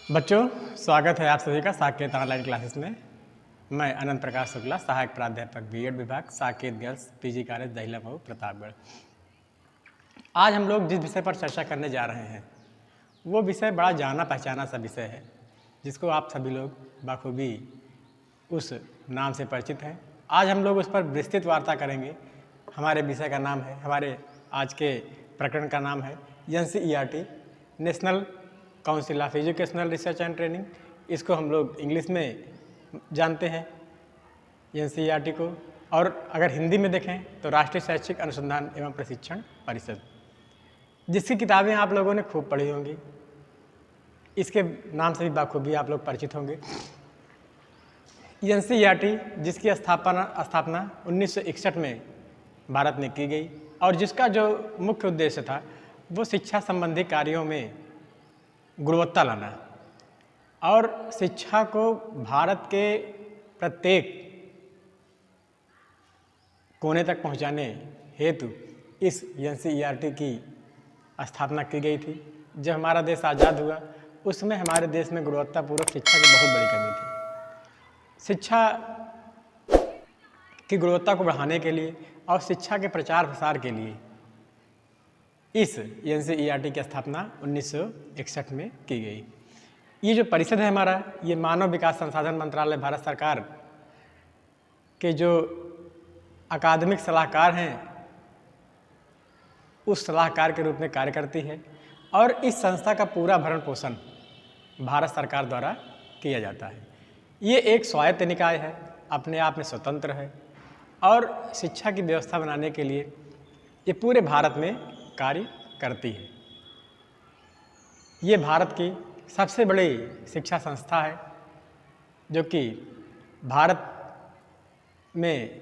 बच्चों, स्वागत है आप सभी का साकेत ऑनलाइन क्लासेस में। मैं अनंत प्रकाश शुक्ला, सहायक प्राध्यापक बीएड विभाग, Saket girls PG college Dahilamau Pratapgarh. आज हम लोग जिस विषय पर चर्चा करने जा रहे हैं वो विषय बड़ा जाना पहचाना सा विषय है, जिसको आप सभी लोग बखूबी उस नाम से परिचित हैं। आज हम लोग उस पर विस्तृत वार्ता करेंगे। हमारे विषय का नाम है, हमारे आज के प्रकरण का नाम है NCERT, national council of educational research and training. इसको हम लोग इंग्लिश में जानते हैं NCERT को, और अगर हिंदी में देखें तो राष्ट्रीय शैक्षिक अनुसंधान एवं प्रशिक्षण परिषद, जिसकी किताबें आप लोगों ने खूब पढ़ी होंगी। इसके नाम से भी बाखूबी आप लोग परिचित होंगे। NCERT जिसकी स्थापना 1961 में भारत में की गई और जिसका जो मुख्य उद्देश्य था वो शिक्षा संबंधी कार्यों में गुणवत्ता लाना और शिक्षा को भारत के प्रत्येक कोने तक पहुंचाने हेतु इस NCERT की स्थापना की गई थी। जब हमारा देश आज़ाद हुआ उसमें हमारे देश में गुणवत्तापूर्वक शिक्षा की बहुत बड़ी कमी थी। शिक्षा की गुणवत्ता को बढ़ाने के लिए और शिक्षा के प्रचार प्रसार के लिए इस NCERT की स्थापना 1961 में की गई। ये जो परिषद है हमारा, ये मानव विकास संसाधन मंत्रालय भारत सरकार के जो अकादमिक सलाहकार हैं उस सलाहकार के रूप में कार्य करती है और इस संस्था का पूरा भरण पोषण भारत सरकार द्वारा किया जाता है। ये एक स्वायत्त निकाय है, अपने आप में स्वतंत्र है और शिक्षा की व्यवस्था बनाने के लिए ये पूरे भारत में कार्य करती है। ये भारत की सबसे बड़ी शिक्षा संस्था है जो कि भारत में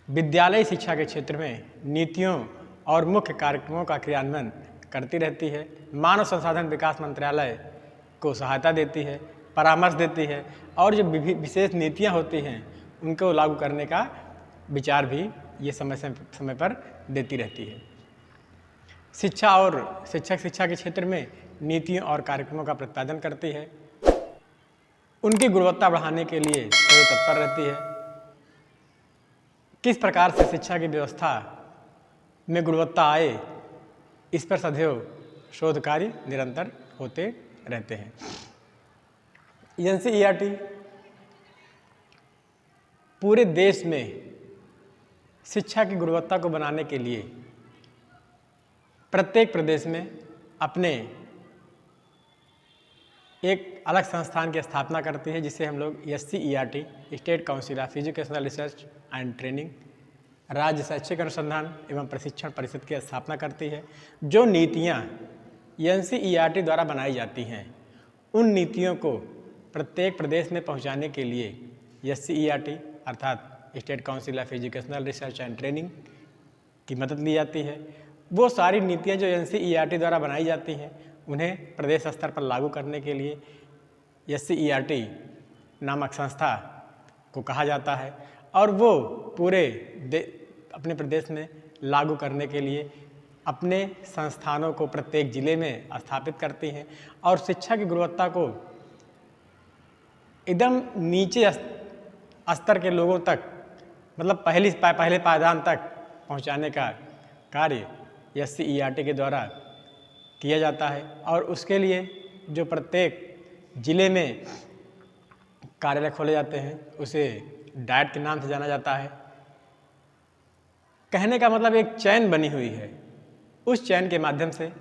विद्यालय शिक्षा के क्षेत्र में नीतियों और मुख्य कार्यक्रमों का क्रियान्वयन करती रहती है। मानव संसाधन विकास मंत्रालय को सहायता देती है, परामर्श देती है और जो विशेष नीतियाँ होती हैं उनको लागू करने का विचार भी ये समय पर देती रहती है। शिक्षा और शिक्षा के क्षेत्र में नीतियों और कार्यक्रमों का प्रतिपादन करती है, उनकी गुणवत्ता बढ़ाने के लिए सदैव तत्पर रहती है। किस प्रकार से शिक्षा की व्यवस्था में गुणवत्ता आए, इस पर सदैव शोध कार्य निरंतर होते रहते हैं। NCERT पूरे देश में शिक्षा की गुणवत्ता को बनाने के लिए प्रत्येक प्रदेश में अपने एक अलग संस्थान की स्थापना करती है, जिसे हम लोग SCERT, state council of educational research and training, राज्य शैक्षिक अनुसंधान एवं प्रशिक्षण परिषद की स्थापना करती है। जो नीतियाँ NCERT द्वारा बनाई जाती हैं उन नीतियों को प्रत्येक प्रदेश में पहुँचाने के लिए SCERT अर्थात state council of educational research and training की मदद ली जाती है। वो सारी नीतियाँ जो NCERT द्वारा बनाई जाती हैं उन्हें प्रदेश स्तर पर लागू करने के लिए SCERT नामक संस्था को कहा जाता है और वो पूरे अपने प्रदेश में लागू करने के लिए अपने संस्थानों को प्रत्येक जिले में स्थापित करती हैं और शिक्षा की गुणवत्ता को एकदम नीचे स्तर के लोगों तक, मतलब पहले पायदान तक पहुंचाने का कार्य SCERT के द्वारा किया जाता है। और उसके लिए जो प्रत्येक जिले में कार्यालय खोले जाते हैं उसे डाइट के नाम से जाना जाता है। कहने का मतलब एक चैन बनी हुई है, उस चैन के माध्यम से,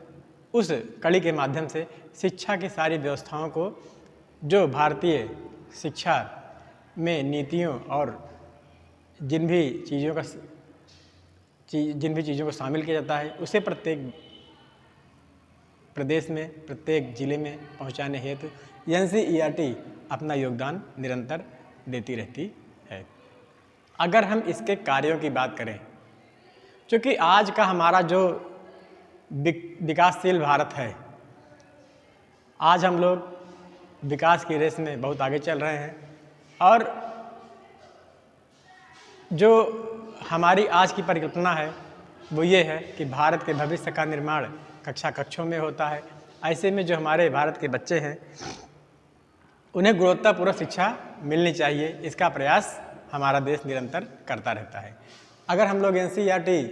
उस कड़ी के माध्यम से शिक्षा की सारी व्यवस्थाओं को, जो भारतीय शिक्षा में नीतियों और जिन भी चीज़ों को शामिल किया जाता है उसे प्रत्येक प्रदेश में, प्रत्येक जिले में पहुंचाने हेतु NCERT अपना योगदान निरंतर देती रहती है। अगर हम इसके कार्यों की बात करें, क्योंकि आज का हमारा जो विकासशील भारत है, आज हम लोग विकास की रेस में बहुत आगे चल रहे हैं और जो हमारी आज की परिकल्पना है वो ये है कि भारत के भविष्य का निर्माण कक्षा कक्षों में होता है। ऐसे में जो हमारे भारत के बच्चे हैं उन्हें गुणवत्तापूर्ण शिक्षा मिलनी चाहिए, इसका प्रयास हमारा देश निरंतर करता रहता है। अगर हम लोग एनसीईआरटी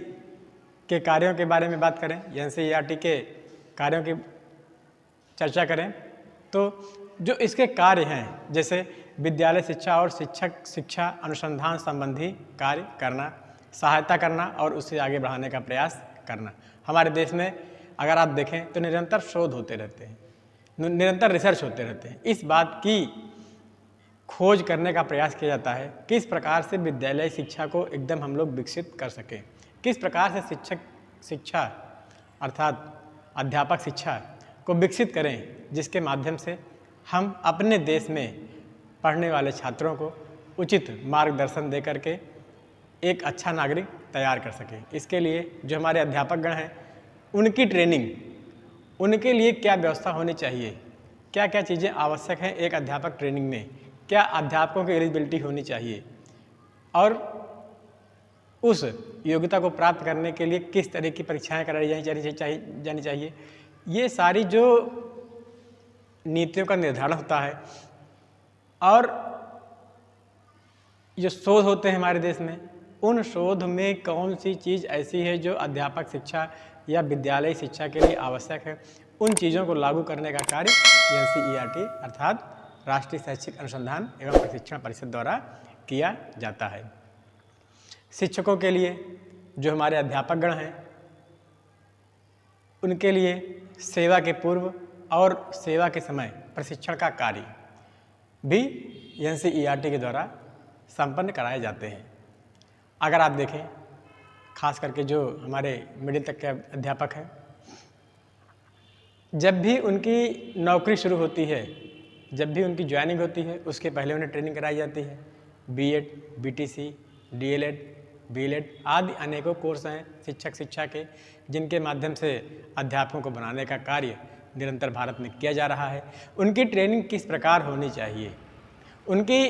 के कार्यों के बारे में बात करें, एनसीईआरटी के कार्यों की चर्चा करें, तो जो इसके कार्य हैं, जैसे विद्यालय शिक्षा और शिक्षक शिक्षा अनुसंधान संबंधी कार्य करना, सहायता करना और उसे आगे बढ़ाने का प्रयास करना। हमारे देश में अगर आप देखें तो निरंतर शोध होते रहते हैं, निरंतर रिसर्च होते रहते हैं। इस बात की खोज करने का प्रयास किया जाता है किस प्रकार से विद्यालय शिक्षा को एकदम हम लोग विकसित कर सकें, किस प्रकार से शिक्षक शिक्षा अर्थात अध्यापक शिक्षा को विकसित करें, जिसके माध्यम से हम अपने देश में पढ़ने वाले छात्रों को उचित मार्गदर्शन दे करके एक अच्छा नागरिक तैयार कर सकें। इसके लिए जो हमारे अध्यापकगण हैं, उनकी ट्रेनिंग, उनके लिए क्या व्यवस्था होनी चाहिए, क्या क्या चीज़ें आवश्यक हैं एक अध्यापक ट्रेनिंग में, क्या अध्यापकों की एलिजिबिलिटी होनी चाहिए और उस योग्यता को प्राप्त करने के लिए किस तरह की परीक्षाएं कराई जानी चाहिए, ये सारी जो नीतियों का निर्धारण होता है और जो शोध होते हैं हमारे देश में, उन शोध में कौन सी चीज़ ऐसी है जो अध्यापक शिक्षा या विद्यालय शिक्षा के लिए आवश्यक है, उन चीज़ों को लागू करने का कार्य एनसीईआरटी अर्थात राष्ट्रीय शैक्षिक अनुसंधान एवं प्रशिक्षण परिषद द्वारा किया जाता है। शिक्षकों के लिए जो हमारे अध्यापकगण हैं, उनके लिए सेवा के पूर्व और सेवा के समय प्रशिक्षण का कार्य भी एनसीईआरटी के द्वारा संपन्न कराए जाते हैं। अगर आप देखें, खास करके जो हमारे मिडिल तक के अध्यापक हैं, जब भी उनकी नौकरी शुरू होती है, जब भी उनकी ज्वाइनिंग होती है, उसके पहले उन्हें ट्रेनिंग कराई जाती है। बीएड, बीटीसी, डीएलएड, बीएलएड आदि अनेकों कोर्स हैं शिक्षक शिक्षा के, जिनके माध्यम से अध्यापकों को बनाने का कार्य निरंतर भारत में किया जा रहा है। उनकी ट्रेनिंग किस प्रकार होनी चाहिए, उनकी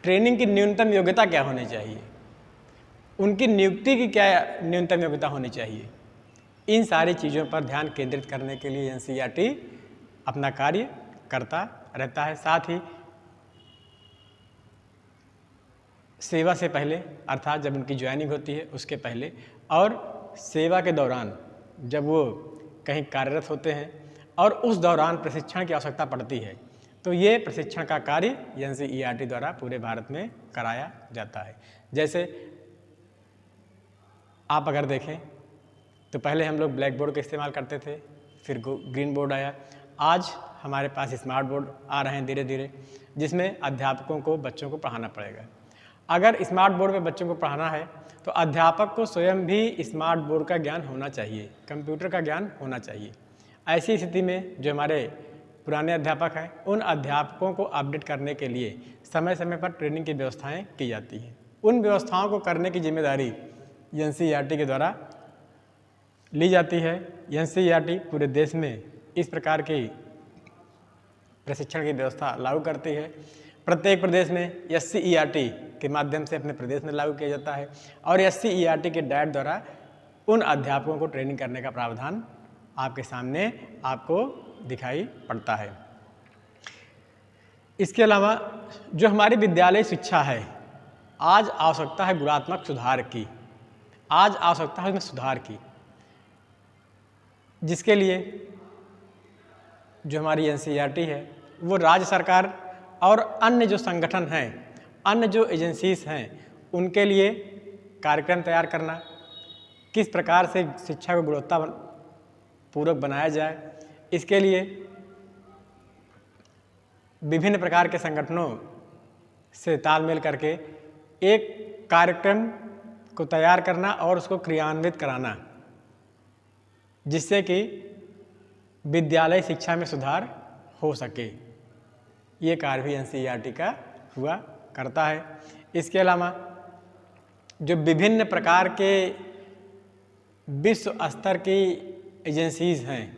ट्रेनिंग की न्यूनतम योग्यता क्या होनी चाहिए, उनकी नियुक्ति की क्या न्यूनतम योग्यता होनी चाहिए, इन सारी चीज़ों पर ध्यान केंद्रित करने के लिए एनसीईआरटी अपना कार्य करता रहता है। साथ ही सेवा से पहले अर्थात जब उनकी ज्वाइनिंग होती है उसके पहले और सेवा के दौरान जब वो कहीं कार्यरत होते हैं और उस दौरान प्रशिक्षण की आवश्यकता पड़ती है, तो ये प्रशिक्षण का कार्य एनसीईआरटी द्वारा पूरे भारत में कराया जाता है। जैसे आप अगर देखें तो पहले हम लोग ब्लैक बोर्ड का इस्तेमाल करते थे, फिर ग्रीन बोर्ड आया, आज हमारे पास स्मार्ट बोर्ड आ रहे हैं धीरे धीरे, जिसमें अध्यापकों को बच्चों को पढ़ाना पड़ेगा। अगर स्मार्ट बोर्ड पे बच्चों को पढ़ाना है तो अध्यापक को स्वयं भी स्मार्ट बोर्ड का ज्ञान होना चाहिए, कंप्यूटर का ज्ञान होना चाहिए। ऐसी स्थिति में जो हमारे पुराने अध्यापक हैं, उन अध्यापकों को अपडेट करने के लिए समय समय पर ट्रेनिंग की व्यवस्थाएं की जाती हैं। उन व्यवस्थाओं को करने की जिम्मेदारी एनसीईआरटी के द्वारा ली जाती है। एनसीईआरटी पूरे देश में इस प्रकार की प्रशिक्षण की व्यवस्था लागू करती है। प्रत्येक प्रदेश में एससीईआरटी के माध्यम से अपने प्रदेश में लागू किया जाता है और एससीईआरटी के डायट द्वारा उन अध्यापकों को ट्रेनिंग करने का प्रावधान आपके सामने आपको दिखाई पड़ता है। इसके अलावा जो हमारी विद्यालय शिक्षा है, आज आवश्यकता है गुणात्मक सुधार की, आज आवश्यकता है उसमें सुधार की, जिसके लिए जो हमारी एनसीईआरटी है वो राज्य सरकार और अन्य जो संगठन हैं, अन्य जो एजेंसीज हैं, उनके लिए कार्यक्रम तैयार करना, किस प्रकार से शिक्षा को गुणवत्ता पूर्वक बनाया जाए, इसके लिए विभिन्न प्रकार के संगठनों से तालमेल करके एक कार्यक्रम को तैयार करना और उसको क्रियान्वित कराना, जिससे कि विद्यालय शिक्षा में सुधार हो सके। ये कार्य भी एनसीईआरटी का हुआ करता है। इसके अलावा जो विभिन्न प्रकार के विश्व स्तर की एजेंसीज हैं,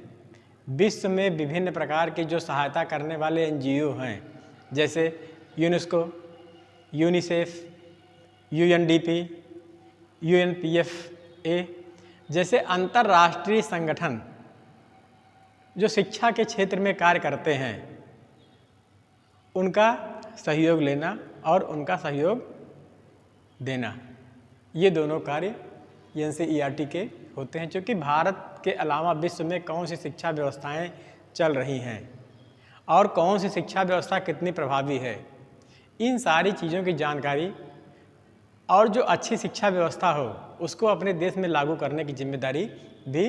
विश्व में विभिन्न प्रकार की जो सहायता करने वाले एनजीओ हैं, जैसे यूनेस्को, यूनिसेफ, यूएनडीपी, यूएनपीएफए जैसे अंतर्राष्ट्रीय संगठन जो शिक्षा के क्षेत्र में कार्य करते हैं, उनका सहयोग लेना और उनका सहयोग देना, ये दोनों कार्य एनसीईआरटी के होते हैं। क्योंकि भारत के अलावा विश्व में कौन सी शिक्षा व्यवस्थाएं चल रही हैं और कौन सी शिक्षा व्यवस्था कितनी प्रभावी है, इन सारी चीज़ों की जानकारी और जो अच्छी शिक्षा व्यवस्था हो उसको अपने देश में लागू करने की जिम्मेदारी भी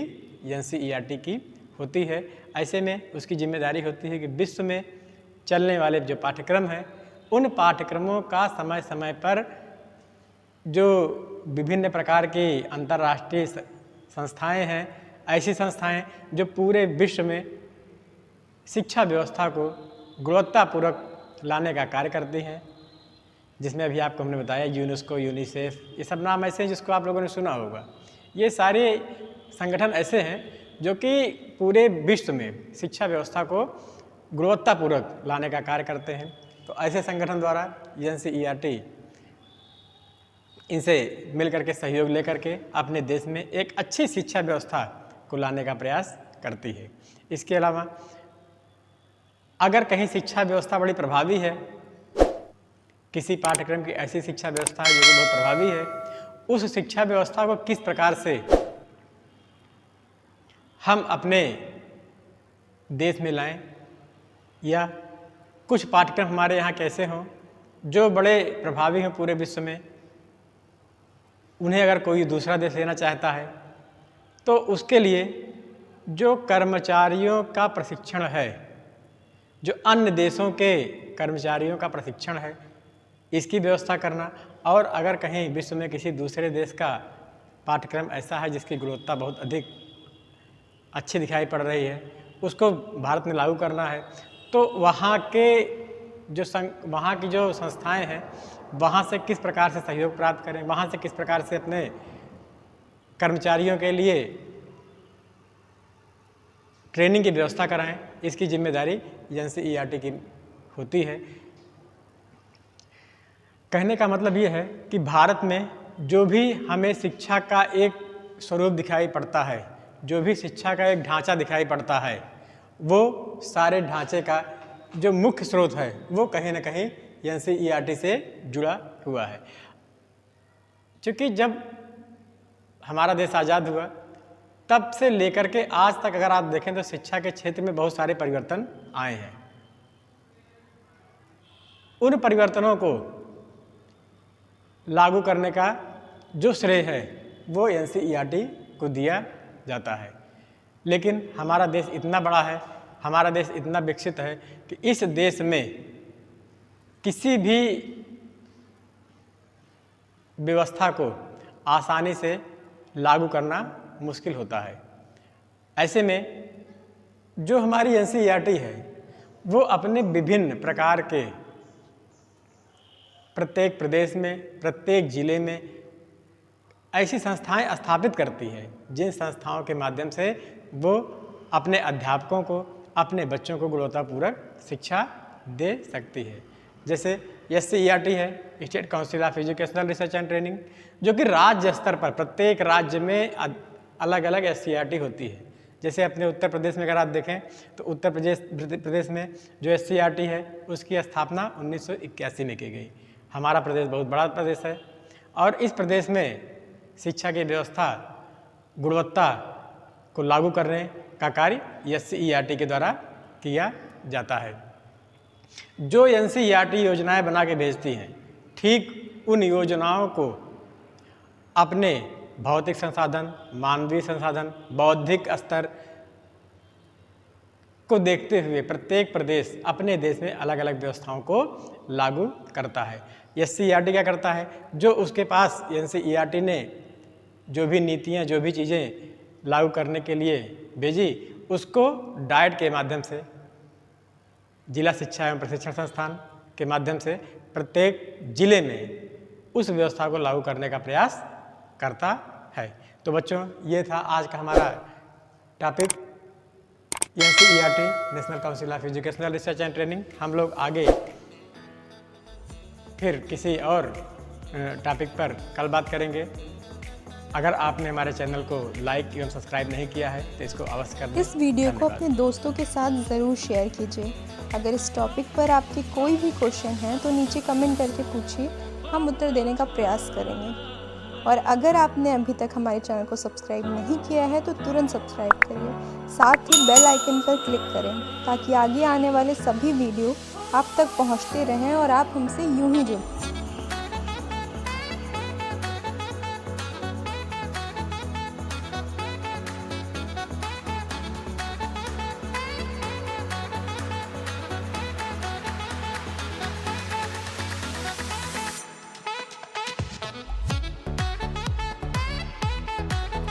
एनसीईआरटी की होती है। ऐसे में उसकी जिम्मेदारी होती है कि विश्व में चलने वाले जो पाठ्यक्रम हैं उन पाठ्यक्रमों का समय समय पर जो विभिन्न प्रकार की अंतर्राष्ट्रीय संस्थाएं हैं, ऐसी संस्थाएं जो पूरे विश्व में शिक्षा व्यवस्था को गुणवत्तापूर्वक लाने का कार्य करती हैं, जिसमें अभी आपको हमने बताया यूनेस्को, यूनिसेफ, ये सब नाम ऐसे हैं जिसको आप लोगों ने सुना होगा। ये सारे संगठन ऐसे हैं जो कि पूरे विश्व में शिक्षा व्यवस्था को गुणवत्तापूर्वक लाने का कार्य करते हैं। तो ऐसे संगठन द्वारा एनसीईआरटी इनसे मिलकर के सहयोग लेकर के अपने देश में एक अच्छी शिक्षा व्यवस्था को लाने का प्रयास करती है। इसके अलावा अगर कहीं शिक्षा व्यवस्था बड़ी प्रभावी है, किसी पाठ्यक्रम की ऐसी शिक्षा व्यवस्था है जो कि बहुत प्रभावी है, उस शिक्षा व्यवस्था को किस प्रकार से हम अपने देश में लाएं, या कुछ पाठ्यक्रम हमारे यहाँ कैसे हों जो बड़े प्रभावी हों पूरे विश्व में, उन्हें अगर कोई दूसरा देश लेना चाहता है तो उसके लिए जो कर्मचारियों का प्रशिक्षण है, जो अन्य देशों के कर्मचारियों का प्रशिक्षण है, इसकी व्यवस्था करना। और अगर कहीं विश्व में किसी दूसरे देश का पाठ्यक्रम ऐसा है जिसकी गुणवत्ता बहुत अधिक अच्छी दिखाई पड़ रही है, उसको भारत में लागू करना है, तो वहाँ की जो संस्थाएं हैं वहाँ से किस प्रकार से सहयोग प्राप्त करें, वहाँ से किस प्रकार से अपने कर्मचारियों के लिए ट्रेनिंग की व्यवस्था कराएं, इसकी जिम्मेदारी एनसीईआरटी की होती है। कहने का मतलब ये है कि भारत में जो भी हमें शिक्षा का एक स्वरूप दिखाई पड़ता है, जो भी शिक्षा का एक ढांचा दिखाई पड़ता है, वो सारे ढांचे का जो मुख्य स्रोत है वो कहीं ना कहीं एनसीईआरटी से जुड़ा हुआ है। क्योंकि जब हमारा देश आज़ाद हुआ तब से लेकर के आज तक अगर आप देखें तो शिक्षा के क्षेत्र में बहुत सारे परिवर्तन आए हैं। उन परिवर्तनों को लागू करने का जो श्रेय है वो एनसीईआरटी को दिया जाता है। लेकिन हमारा देश इतना बड़ा है, हमारा देश इतना विकसित है कि इस देश में किसी भी व्यवस्था को आसानी से लागू करना मुश्किल होता है। ऐसे में जो हमारी एनसीईआरटी है वो अपने विभिन्न प्रकार के प्रत्येक प्रदेश में, प्रत्येक जिले में ऐसी संस्थाएं स्थापित करती है जिन संस्थाओं के माध्यम से वो अपने अध्यापकों को, अपने बच्चों को गुणवत्तापूर्वक शिक्षा दे सकती है। जैसे एससीईआरटी है, state council of educational research and training, जो कि राज्य स्तर पर प्रत्येक राज्य में अलग अलग एससीईआरटी होती है। जैसे अपने उत्तर प्रदेश में अगर आप देखें तो उत्तर प्रदेश में जो एससीईआरटी है उसकी स्थापना 1981 में की गई। हमारा प्रदेश बहुत बड़ा प्रदेश है और इस प्रदेश में शिक्षा की व्यवस्था, गुणवत्ता को लागू करने का कार्य एससीईआरटी के द्वारा किया जाता है। जो एनसीईआरटी योजनाएं बना के भेजती हैं, ठीक उन योजनाओं को अपने भौतिक संसाधन, मानवीय संसाधन, बौद्धिक स्तर को देखते हुए प्रत्येक प्रदेश अपने देश में अलग अलग व्यवस्थाओं को लागू करता है। एससीईआरटी क्या करता है, जो उसके पास एनसीईआरटी ने जो भी नीतियाँ, जो भी चीज़ें लागू करने के लिए भेजी, उसको डाइट के माध्यम से, जिला शिक्षा एवं प्रशिक्षण संस्थान के माध्यम से प्रत्येक जिले में उस व्यवस्था को लागू करने का प्रयास करता है। तो बच्चों, ये था आज का हमारा topic NCERT, national council of educational research and training. हम लोग आगे फिर किसी और टॉपिक पर कल बात करेंगे। अगर आपने हमारे चैनल को लाइक एवं सब्सक्राइब नहीं किया है तो इसको अवश्य कर दें। इस वीडियो को धन्यवाद। अपने दोस्तों के साथ ज़रूर शेयर कीजिए। अगर इस टॉपिक पर आपके कोई भी क्वेश्चन हैं तो नीचे कमेंट करके पूछिए, हम उत्तर देने का प्रयास करेंगे। और अगर आपने अभी तक हमारे चैनल को सब्सक्राइब नहीं किया है तो तुरंत सब्सक्राइब करिए, साथ ही बेल आइकन पर क्लिक करें ताकि आगे आने वाले सभी वीडियो आप तक पहुंचते रहें और आप हमसे यूं ही जुड़ें।